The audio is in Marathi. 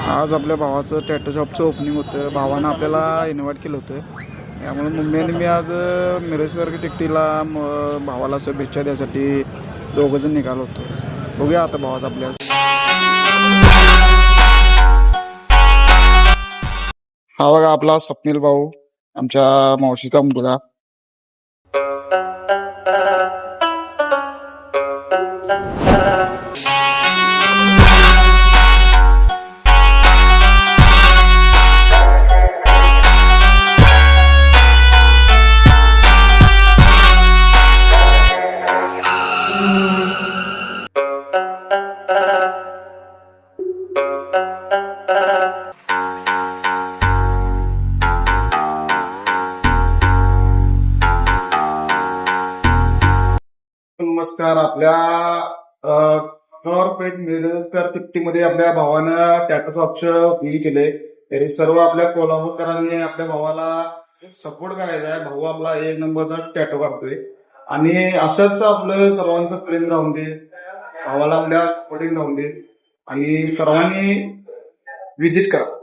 आज आपल्या भावाचं टॅटो शॉपचं ओपनिंग होतं. भावानं आपल्याला इन्व्हाइट केलं होतं. त्यामुळे मम्मी आणि मी आज मिरजसारखी टिकटीला भावाला शुभेच्छा द्यासाठी दोघंजण निघालो होतो. बघूया आता भावात आपल्या. हा बघा आपला स्वप्नील भाऊ, आमच्या मावशीचा मुलगा. नमस्कार. आपल्या फ्लॉरपेट मिरजकर तिकटीमध्ये आपल्या भावानं टॅटो शॉपचं ओपनिंग केलंय. तरी सर्व आपल्या कोल्हापूरकरांनी आपल्या भावाला सपोर्ट करायचा आहे. भाऊ आपला एक नंबरचा टॅटो काढतोय आणि असंच आपलं सर्वांचं प्रेम राहून दे, भावाला आपल्या सपोर्टिंग राहून दे आणि सर्वांनी विजिट करा.